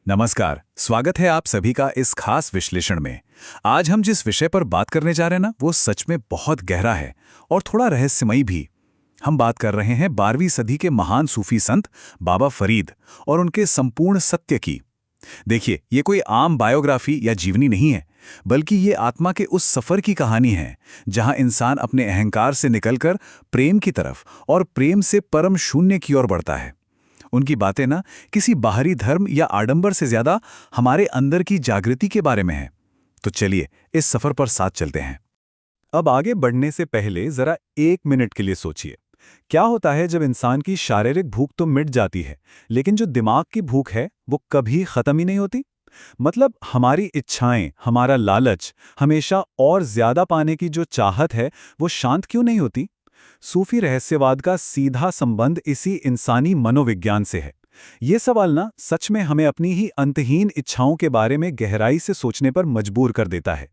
नमस्कार, स्वागत है आप सभी का इस खास विश्लेषण में। आज हम जिस विषय पर बात करने जा रहे हैं ना, वो सच में बहुत गहरा है और थोड़ा रहस्यमयी भी। हम बात कर रहे हैं 12वीं सदी के महान सूफी संत बाबा फरीद और उनके संपूर्ण सत्य की। देखिए, ये कोई आम बायोग्राफी या जीवनी नहीं है, बल्कि ये आत्मा के उस सफर की कहानी है जहां इंसान अपने अहंकार से निकलकर प्रेम की तरफ और प्रेम से परम शून्य की ओर बढ़ता है। उनकी बातें ना किसी बाहरी धर्म या आडंबर से ज्यादा हमारे अंदर की जागृति के बारे में है। तो चलिए इस सफर पर साथ चलते हैं। अब आगे बढ़ने से पहले जरा 1 मिनट के लिए सोचिए। क्या होता है जब इंसान की शारीरिक भूख तो मिट जाती है, लेकिन जो दिमाग की भूख है वो कभी खत्म ही नहीं होती? मतलब हमारी इच्छाएं, हमारा लालच, हमेशा और ज्यादा पाने की जो चाहत है वो शांत क्यों नहीं होती? सूफी रहस्यवाद का सीधा संबंध इसी इंसानी मनोविज्ञान से है। ये सवाल ना सच में हमें अपनी ही अंतहीन इच्छाओं के बारे में गहराई से सोचने पर मजबूर कर देता है।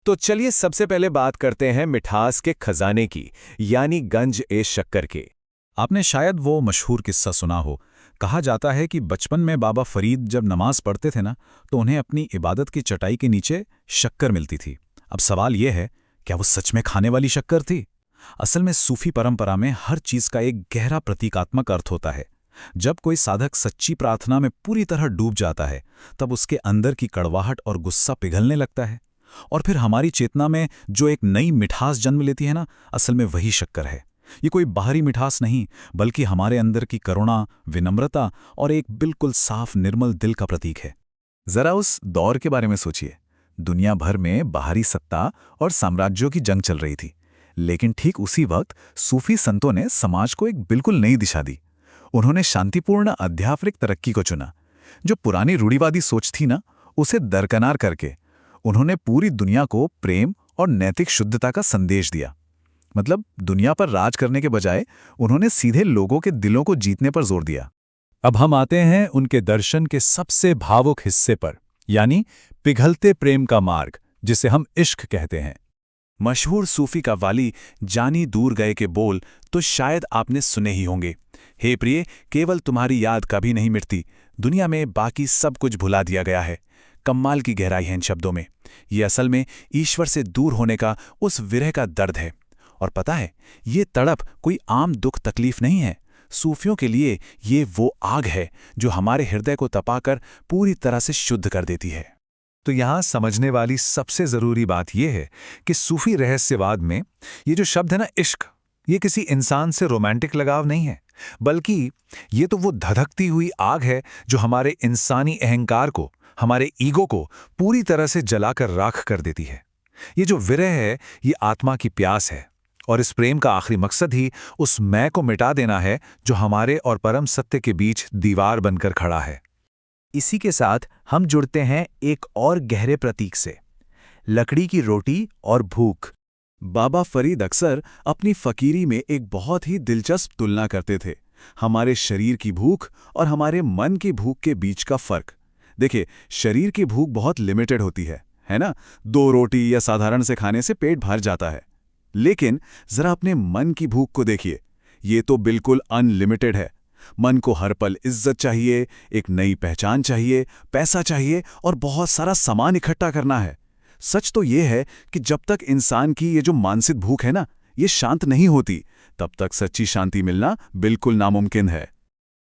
तो चलिए सबसे पहले बात करते हैं मिठास के खजाने की, यानी गंज ए शक्कर के। आपने शायद वो मशहूर किस्सा सुना हो। कहा जाता है कि बचपन में बाबा फरीद जब नमाज पढ़ते थे ना, तो उन्हें अपनी इबादत की चटाई के नीचे शक्कर मिलती थी। अब सवाल यह है, क्या वो सच में खाने वाली शक्कर थी? असल में सूफी परंपरा में हर चीज का एक गहरा प्रतीकात्मक अर्थ होता है। जब कोई साधक सच्ची प्रार्थना में पूरी तरह डूब जाता है, तब उसके अंदर की कड़वाहट और गुस्सा पिघलने लगता है, और फिर हमारी चेतना में जो एक नई मिठास जन्म लेती है ना, असल में वही शक्कर है। ये कोई बाहरी मिठास नहीं, बल्कि हमारे अंदर की करुणा, विनम्रता और एक बिल्कुल साफ निर्मल दिल का प्रतीक है। जरा उस दौर के बारे में सोचिए। दुनिया भर में बाहरी सत्ता और साम्राज्यों की जंग चल रही थी, लेकिन ठीक उसी वक्त सूफी संतों ने समाज को एक बिल्कुल नई दिशा दी। उन्होंने शांतिपूर्ण आध्यात्मिक तरक्की को चुना। जो पुरानी रूढ़िवादी सोच थी ना, उसे दरकिनार करके उन्होंने पूरी दुनिया को प्रेम और नैतिक शुद्धता का संदेश दिया। मतलब दुनिया पर राज करने के बजाय उन्होंने सीधे लोगों के दिलों को जीतने पर जोर दिया। अब हम आते हैं उनके दर्शन के सबसे भावुक हिस्से पर, यानी पिघलते प्रेम का मार्ग, जिसे हम इश्क कहते हैं। मशहूर सूफी का वाली जानी दूर गए के बोल तो शायद आपने सुने ही होंगे। हे प्रिय, केवल तुम्हारी याद कभी नहीं मिटती, दुनिया में बाकी सब कुछ भुला दिया गया है। कमाल की गहराई है इन शब्दों में। ये असल में ईश्वर से दूर होने का उस विरह का दर्द है। और पता है, ये तड़प कोई आम दुख तकलीफ नहीं है। सूफियों के लिए ये वो आग है जो हमारे हृदय को तपाकर पूरी तरह से शुद्ध कर देती है। तो यहाँ समझने वाली सबसे जरूरी बात यह है कि सूफी रहस्यवाद में ये जो शब्द है ना, इश्क, ये किसी इंसान से रोमांटिक लगाव नहीं है, बल्कि ये तो वो धधकती हुई आग है जो हमारे इंसानी अहंकार को, हमारे ईगो को पूरी तरह से जलाकर राख कर देती है। ये जो विरह है, ये आत्मा की प्यास है, और इस प्रेम का आखिरी मकसद ही उस मैं को मिटा देना है जो हमारे और परम सत्य के बीच दीवार बनकर खड़ा है। इसी के साथ हम जुड़ते हैं एक और गहरे प्रतीक से, लकड़ी की रोटी और भूख। बाबा फरीद अक्सर अपनी फकीरी में एक बहुत ही दिलचस्प तुलना करते थे, हमारे शरीर की भूख और हमारे मन की भूख के बीच का फर्क। देखिए, शरीर की भूख बहुत लिमिटेड होती है ना? 2 रोटी या साधारण से खाने से पेट भर जाता है। लेकिन जरा अपने मन की भूख को देखिए, ये तो बिल्कुल अनलिमिटेड है। मन को हर पल इज्जत चाहिए, एक नई पहचान चाहिए, पैसा चाहिए और बहुत सारा सामान इकट्ठा करना है। सच तो ये है कि जब तक इंसान की ये जो मानसिक भूख है ना, ये शांत नहीं होती, तब तक सच्ची शांति मिलना बिल्कुल नामुमकिन है।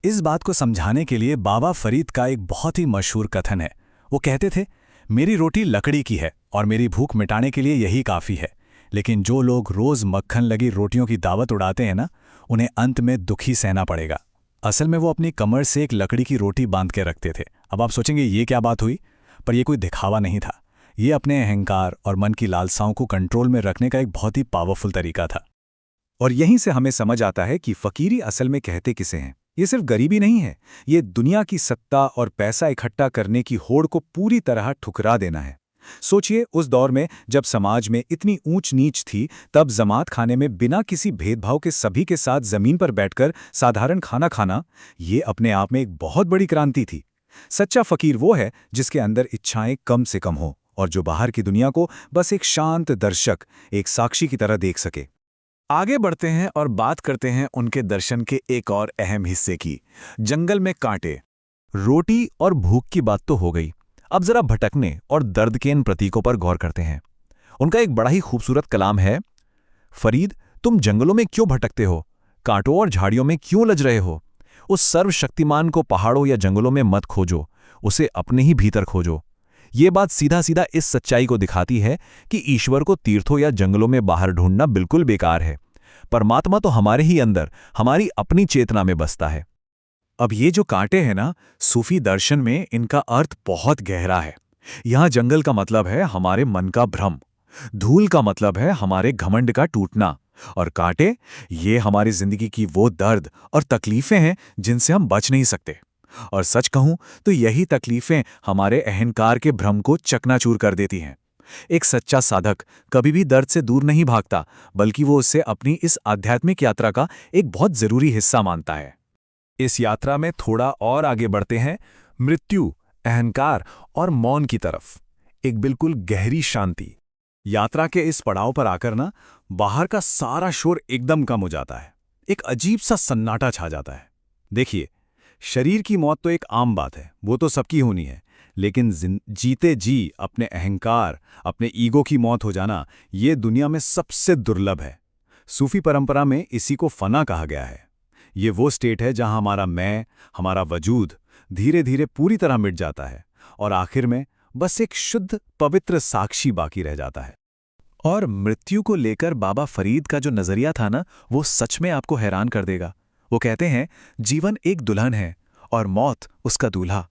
इस बात को समझाने के लिए बाबा फरीद का एक बहुत ही मशहूर कथन है। वो कहते थे, मेरी रोटी लकड़ी की है और मेरी भूख मिटाने के लिए यही काफ़ी है। लेकिन जो लोग रोज़ मक्खन लगी रोटियों की दावत उड़ाते हैं ना, उन्हें अंत में दुखी सहना पड़ेगा। असल में वो अपनी कमर से एक लकड़ी की रोटी बांध के रखते थे। अब आप सोचेंगे ये क्या बात हुई, पर यह कोई दिखावा नहीं था। ये अपने अहंकार और मन की लालसाओं को कंट्रोल में रखने का एक बहुत ही पावरफुल तरीका था। और यहीं से हमें समझ आता है कि फकीरी असल में कहते किसे हैं। ये सिर्फ गरीबी नहीं है, ये दुनिया की सत्ता और पैसा इकट्ठा करने की होड़ को पूरी तरह ठुकरा देना है। सोचिए, उस दौर में जब समाज में इतनी ऊंच नीच थी, तब जमात खाने में बिना किसी भेदभाव के सभी के साथ जमीन पर बैठकर साधारण खाना खाना, ये अपने आप में एक बहुत बड़ी क्रांति थी। सच्चा फकीर वो है जिसके अंदर इच्छाएं कम से कम हो और जो बाहर की दुनिया को बस एक शांत दर्शक, एक साक्षी की तरह देख सके। आगे बढ़ते हैं और बात करते हैं उनके दर्शन के एक और अहम हिस्से की, जंगल में कांटे। रोटी और भूख की बात तो हो गई। अब जरा भटकने और दर्द के इन प्रतीकों पर गौर करते हैं। उनका एक बड़ा ही खूबसूरत कलाम है। फरीद, तुम जंगलों में क्यों भटकते हो? कांटों और झाड़ियों में क्यों लज रहे हो? उस सर्वशक्तिमान को पहाड़ों या जंगलों में मत खोजो, उसे अपने ही भीतर खोजो। ये बात सीधा सीधा इस सच्चाई को दिखाती है कि ईश्वर को तीर्थों या जंगलों में बाहर ढूंढना बिल्कुल बेकार है। परमात्मा तो हमारे ही अंदर, हमारी अपनी चेतना में बसता है। अब ये जो कांटे हैं ना, सूफी दर्शन में इनका अर्थ बहुत गहरा है। यहाँ जंगल का मतलब है हमारे मन का भ्रम, धूल का मतलब है हमारे घमंड का टूटना, और कांटे ये हमारी जिंदगी की वो दर्द और तकलीफें हैं जिनसे हम बच नहीं सकते। और सच कहूं तो यही तकलीफें हमारे अहंकार के भ्रम को चकनाचूर कर देती हैं। एक सच्चा साधक कभी भी दर्द से दूर नहीं भागता, बल्कि वो उसे अपनी इस आध्यात्मिक यात्रा का एक बहुत जरूरी हिस्सा मानता है। इस यात्रा में थोड़ा और आगे बढ़ते हैं, मृत्यु, अहंकार और मौन की तरफ। एक बिल्कुल गहरी शांति। यात्रा के इस पड़ाव पर आकर ना, बाहर का सारा शोर एकदम कम हो जाता है। एक अजीब सा सन्नाटा छा जाता है। देखिए, शरीर की मौत तो एक आम बात है, वो तो सबकी होनी है, लेकिन जीते जी अपने अहंकार, अपने ईगो की मौत हो जाना, ये दुनिया में सबसे दुर्लभ है। सूफी परंपरा में इसी को फना कहा गया है। ये वो स्टेट है जहां हमारा मैं, हमारा वजूद धीरे धीरे पूरी तरह मिट जाता है और आखिर में बस एक शुद्ध पवित्र साक्षी बाकी रह जाता है। और मृत्यु को लेकर बाबा फरीद का जो नजरिया था ना, वो सच में आपको हैरान कर देगा। वो कहते हैं, जीवन एक दुल्हन है और मौत उसका दूल्हा।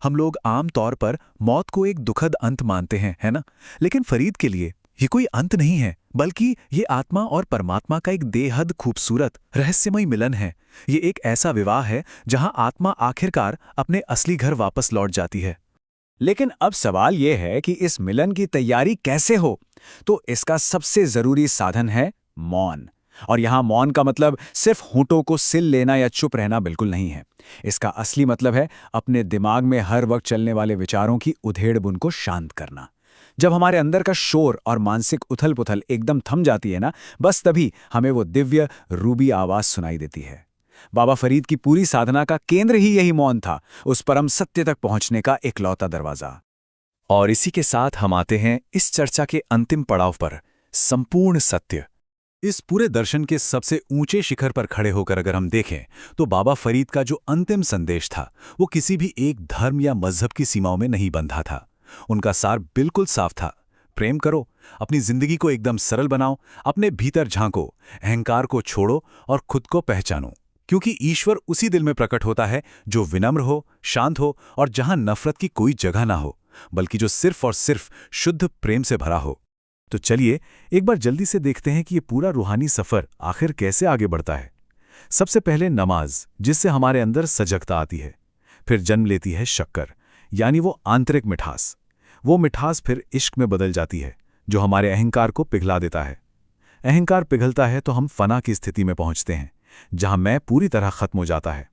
हम लोग आम तौर पर मौत को एक दुखद अंत मानते हैं, है ना? लेकिन फरीद के लिए ये कोई अंत नहीं है, बल्कि ये आत्मा और परमात्मा का एक बेहद खूबसूरत रहस्यमय मिलन है। ये एक ऐसा विवाह है जहां आत्मा आखिरकार अपने असली घर वापस लौट जाती है। लेकिन अब सवाल यह है कि इस मिलन की तैयारी कैसे हो? तो इसका सबसे जरूरी साधन है मौन। और यहां मौन का मतलब सिर्फ होंठों को सिल लेना या चुप रहना बिल्कुल नहीं है। इसका असली मतलब है अपने दिमाग में हर वक्त चलने वाले विचारों की उधेड़-बुन को शांत करना। जब हमारे अंदर का शोर और मानसिक उथल-पुथल एकदम थम जाती है ना, बस तभी हमें वो दिव्य रूबी आवाज सुनाई देती है। बाबा फरीद की पूरी साधना का केंद्र ही यही मौन था, उस परम सत्य तक पहुंचने का इकलौता दरवाजा। और इसी के साथ हम आते हैं इस चर्चा के अंतिम पड़ाव पर, संपूर्ण सत्य। इस पूरे दर्शन के सबसे ऊंचे शिखर पर खड़े होकर अगर हम देखें, तो बाबा फरीद का जो अंतिम संदेश था, वो किसी भी एक धर्म या मजहब की सीमाओं में नहीं बंधा था। उनका सार बिल्कुल साफ था। प्रेम करो, अपनी जिंदगी को एकदम सरल बनाओ, अपने भीतर झांको, अहंकार को छोड़ो और खुद को पहचानो। क्योंकि ईश्वर उसी दिल में प्रकट होता है जो विनम्र हो, शांत हो और जहां नफरत की कोई जगह ना हो, बल्कि जो सिर्फ और सिर्फ शुद्ध प्रेम से भरा हो। तो चलिए एक बार जल्दी से देखते हैं कि ये पूरा रूहानी सफर आखिर कैसे आगे बढ़ता है। सबसे पहले नमाज, जिससे हमारे अंदर सजगता आती है। फिर जन्म लेती है शक्कर, यानी वो आंतरिक मिठास। वो मिठास फिर इश्क में बदल जाती है, जो हमारे अहंकार को पिघला देता है। अहंकार पिघलता है तो हम फना की स्थिति में पहुंचते हैं, जहां मैं पूरी तरह खत्म हो जाता है।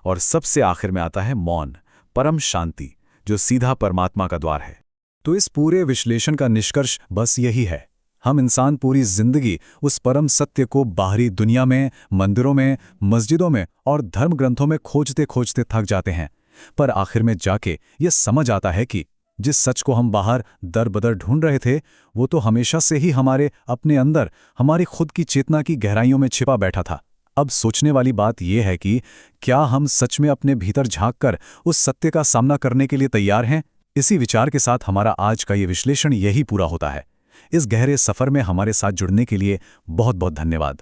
और सबसे आखिर में आता है मौन, परम शांति, जो सीधा परमात्मा का द्वार है। तो इस पूरे विश्लेषण का निष्कर्ष बस यही है, हम इंसान पूरी जिंदगी उस परम सत्य को बाहरी दुनिया में, मंदिरों में, मस्जिदों में और धर्म ग्रंथों में खोजते खोजते थक जाते हैं, पर आखिर में जाके ये समझ आता है कि जिस सच को हम बाहर दर बदर ढूंढ रहे थे, वो तो हमेशा से ही हमारे अपने अंदर, हमारी खुद की चेतना की गहराइयों में छिपा बैठा था। अब सोचने वाली बात यह है कि क्या हम सच में अपने भीतर झांककर उस सत्य का सामना करने के लिए तैयार हैं? इसी विचार के साथ हमारा आज का ये विश्लेषण यही पूरा होता है। इस गहरे सफर में हमारे साथ जुड़ने के लिए बहुत बहुत धन्यवाद।